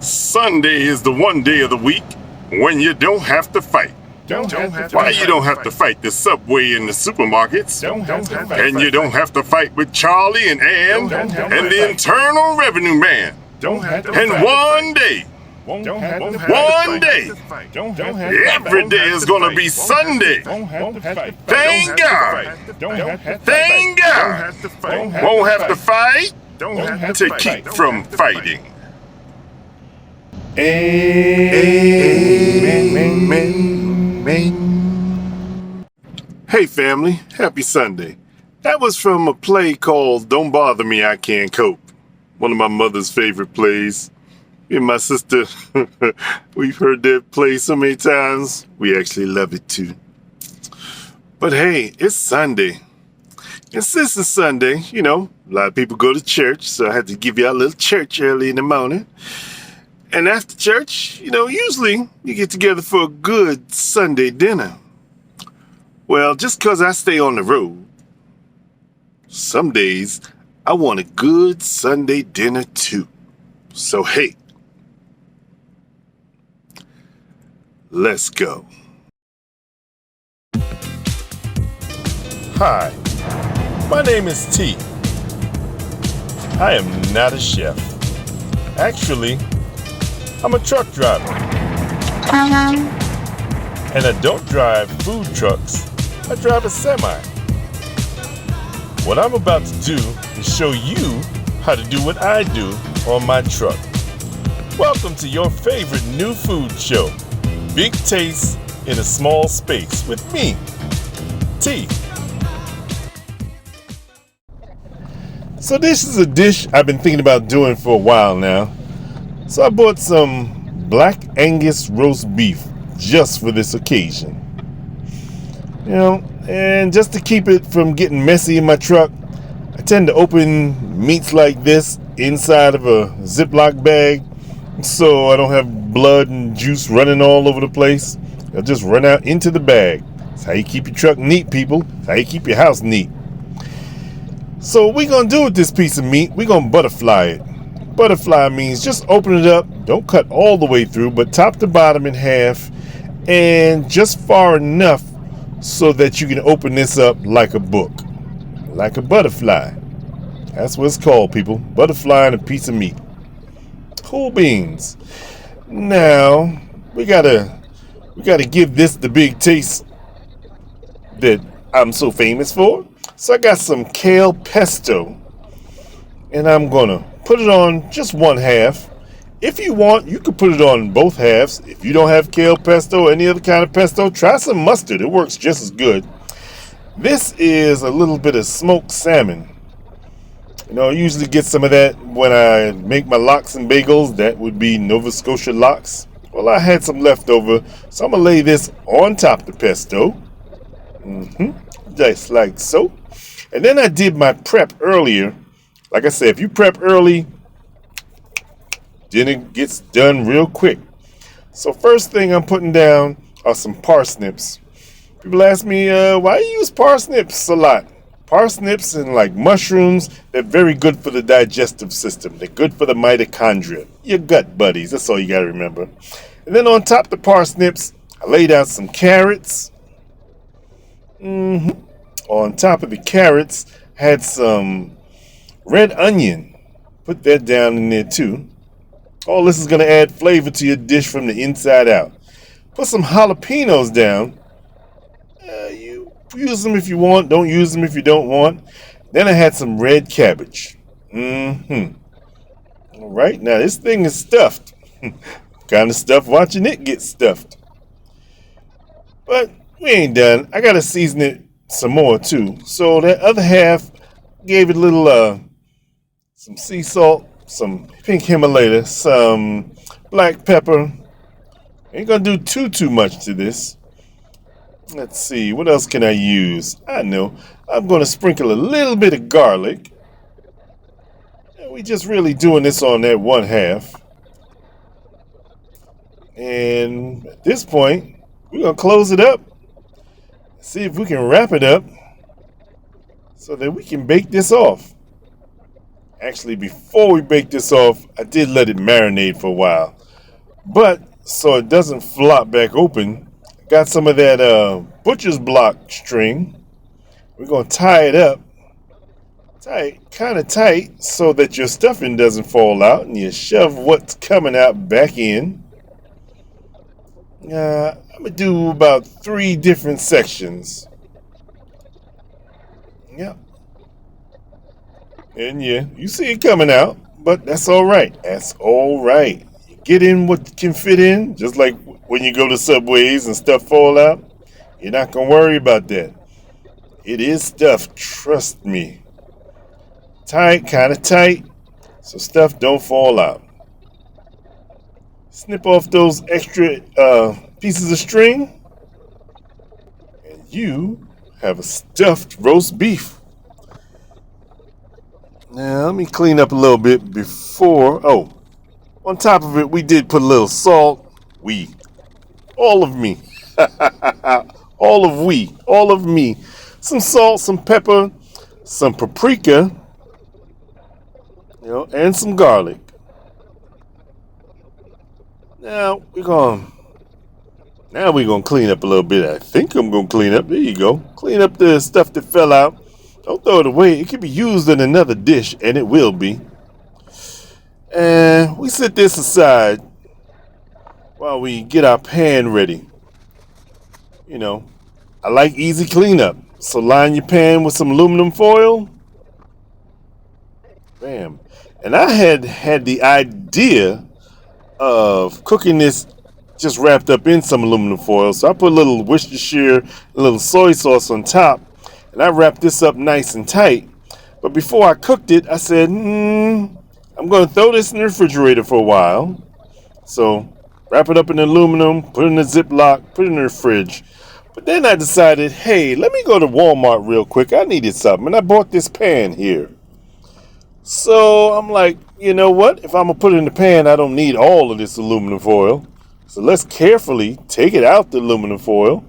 Sunday is the one day of the week when you don't have to fight. Why you don't have to fight the subway and the supermarkets, and you don't have to fight with Charlie and Ann and the Internal Revenue Man. And one day, every day is gonna be Sunday. Thank God. Thank God. Won't have to fight to keep from fighting. Amen. Hey family, happy Sunday. That was from a play called Don't Bother Me, I Can't Cope. One of my mother's favorite plays. Me and my sister, we've heard that play so many times, we actually love it too. But hey, it's Sunday. And since it's Sunday, a lot of people go to church, so I had to give you a little church early in the morning. And after church, usually you get together for a good Sunday dinner. Well, just 'cause I stay on the road, some days I want a good Sunday dinner too. So hey, let's go. Hi, my name is T. I am not a chef. Actually, I'm a truck driver. And I don't drive food trucks, I drive a semi. What I'm about to do is show you how to do what I do on my truck. Welcome to your favorite new food show, Big Taste in a Small Space with me, T. So this is a dish I've been thinking about doing for a while now. So I bought some Black Angus roast beef just for this occasion. And just to keep it from getting messy in my truck, I tend to open meats like this inside of a Ziploc bag so I don't have blood and juice running all over the place. They'll just run out into the bag. That's how you keep your truck neat, people. That's how you keep your house neat. So what we're going to do with this piece of meat, we're going to butterfly it. Butterfly means just open it up, don't cut all the way through, but top to bottom in half, and just far enough so that you can open this up like a book, like a butterfly. That's what it's called, people. Butterfly and a piece of meat. Cool beans. Now we gotta give this the big taste that I'm so famous for. So I got some kale pesto, and I'm gonna put it on just one half. If you want, you could put it on both halves. If you don't have kale pesto or any other kind of pesto, try some mustard. It works just as good. This is a little bit of smoked salmon. I usually get some of that when I make my lox and bagels. That would be Nova Scotia lox. Well, I had some left over, so I'm going to lay this on top of the pesto. Just like so. And then I did my prep earlier. Like I said, if you prep early, dinner gets done real quick. So first thing I'm putting down are some parsnips. People ask me, why you use parsnips a lot? Parsnips and like mushrooms, they're very good for the digestive system. They're good for the mitochondria, your gut buddies. That's all you got to remember. And then on top of the parsnips, I laid out some carrots. On top of the carrots, I had some red onion. Put that down in there too. All this is going to add flavor to your dish from the inside out. Put some jalapenos down. You use them if you want. Don't use them if you don't want. Then I had some red cabbage. All right, now this thing is stuffed. Kind of stuff watching it get stuffed. But we ain't done. I got to season it some more too. So that other half, gave it a little some sea salt, some pink Himalaya, some black pepper. Ain't gonna do too much to this. Let's see, what else can I use? I know, I'm gonna sprinkle a little bit of garlic. And we just really doing this on that one half. And at this point, we're gonna close it up. See if we can wrap it up so that we can bake this off. Actually, before we bake this off, I did let it marinate for a while. But so it doesn't flop back open, I got some of that butcher's block string. We're going to tie it up tight, kind of tight, so that your stuffing doesn't fall out and you shove what's coming out back in. I'm going to do about 3 different sections. Yep. And yeah, you see it coming out, but that's all right. That's all right. You get in what can fit in, just like when you go to Subways and stuff fall out. You're not going to worry about that. It is stuff, trust me. Tight, kind of tight, so stuff don't fall out. Snip off those extra pieces of string, and you have a stuffed roast beef. Now, let me clean up a little bit before. Oh, on top of it, we did put a little salt. All of me. All of me. Some salt, some pepper, some paprika, and some garlic. Now we're gonna clean up a little bit. I think I'm gonna clean up. There you go. Clean up the stuff that fell out. Don't throw it away. It can be used in another dish, and it will be. And we set this aside while we get our pan ready. I like easy cleanup. So line your pan with some aluminum foil. Bam. And I had the idea of cooking this just wrapped up in some aluminum foil. So I put a little Worcestershire, a little soy sauce on top, and I wrapped this up nice and tight. But before I cooked it, I said, I'm going to throw this in the refrigerator for a while. So wrap it up in aluminum, put it in a Ziploc, put it in the fridge. But then I decided, hey, let me go to Walmart real quick. I needed something, and I bought this pan here. So I'm like, you know what? If I'm going to put it in the pan, I don't need all of this aluminum foil. So let's carefully take it out the aluminum foil.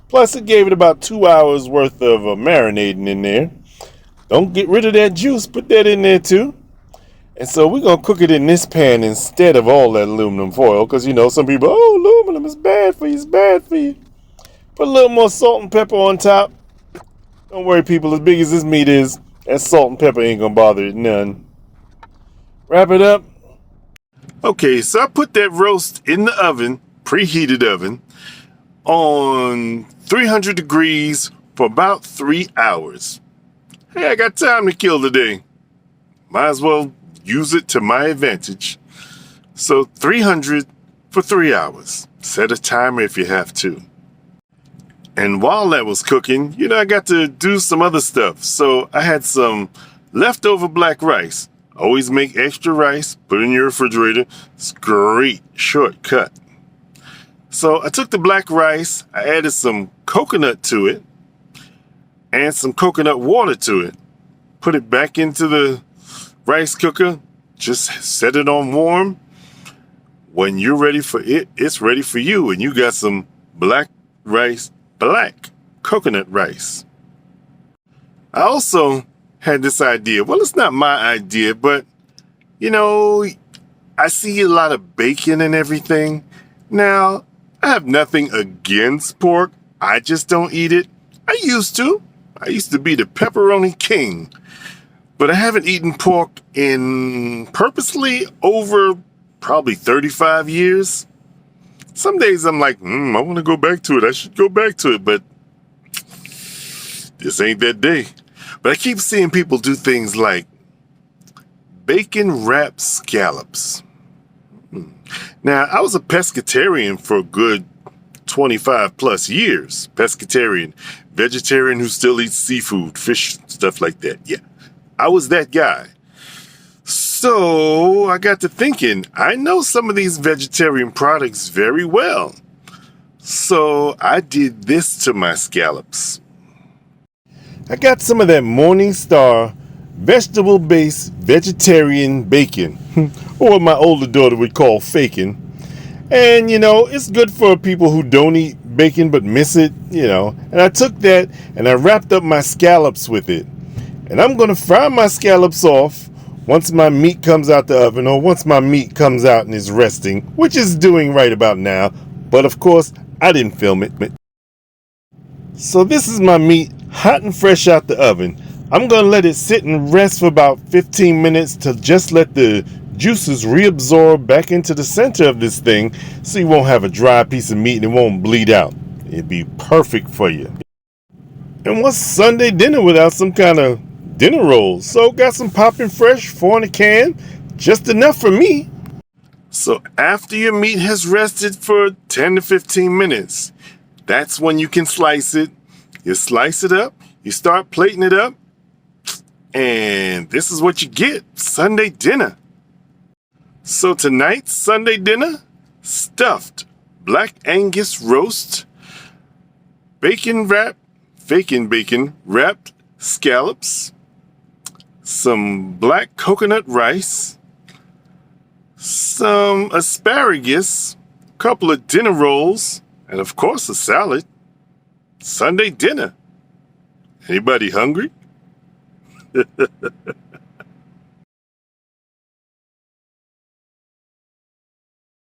Plus, it gave it about 2 hours worth of marinating in there. Don't get rid of that juice. Put that in there too. And so we're going to cook it in this pan instead of all that aluminum foil. Because, some people, aluminum is bad for you. It's bad for you. Put a little more salt and pepper on top. Don't worry, people. As big as this meat is, that salt and pepper ain't going to bother it none. Wrap it up. Okay, so I put that roast in the oven, preheated oven, on 300 degrees for about 3 hours. Hey, I got time to kill today. Might as well use it to my advantage. So 300 for 3 hours. Set a timer if you have to. And while that was cooking, I got to do some other stuff. So I had some leftover black rice. Always make extra rice, put it in your refrigerator. It's a great shortcut. So I took the black rice, I added some coconut to it, and some coconut water to it. Put it back into the rice cooker. Just set it on warm. When you're ready for it, it's ready for you. And you got some black coconut rice. I also had this idea. Well, it's not my idea, but, I see a lot of bacon and everything. Now, I have nothing against pork. I just don't eat it. I used to be the pepperoni king. But I haven't eaten pork in purposely over probably 35 years. Some days I'm like, I want to go back to it. I should go back to it, but this ain't that day. But I keep seeing people do things like bacon wrapped scallops. Now, I was a pescatarian for a good 25 plus years. Pescatarian, vegetarian who still eats seafood, fish, stuff like that. Yeah, I was that guy. So I got to thinking, I know some of these vegetarian products very well. So I did this to my scallops. I got some of that Morningstar vegetable-based vegetarian bacon, or what my older daughter would call fakin'. And, it's good for people who don't eat bacon but miss it, And I took that and I wrapped up my scallops with it. And I'm going to fry my scallops off Once my meat comes out the oven, or once my meat comes out and is resting, which is doing right about now, but of course, I didn't film it. So this is my meat, hot and fresh out the oven. I'm going to let it sit and rest for about 15 minutes to just let the juices reabsorb back into the center of this thing, so you won't have a dry piece of meat and it won't bleed out. It'd be perfect for you. And what's Sunday dinner without some kind of dinner rolls? So got some popping fresh, 4 in a can, just enough for me. So after your meat has rested for 10 to 15 minutes, that's when you can slice it. You slice it up, you start plating it up, and this is what you get, Sunday dinner. So tonight's Sunday dinner, stuffed Black Angus roast, bacon wrapped scallops, some black coconut rice, some asparagus, a couple of dinner rolls, and of course a salad. Sunday dinner. Anybody hungry?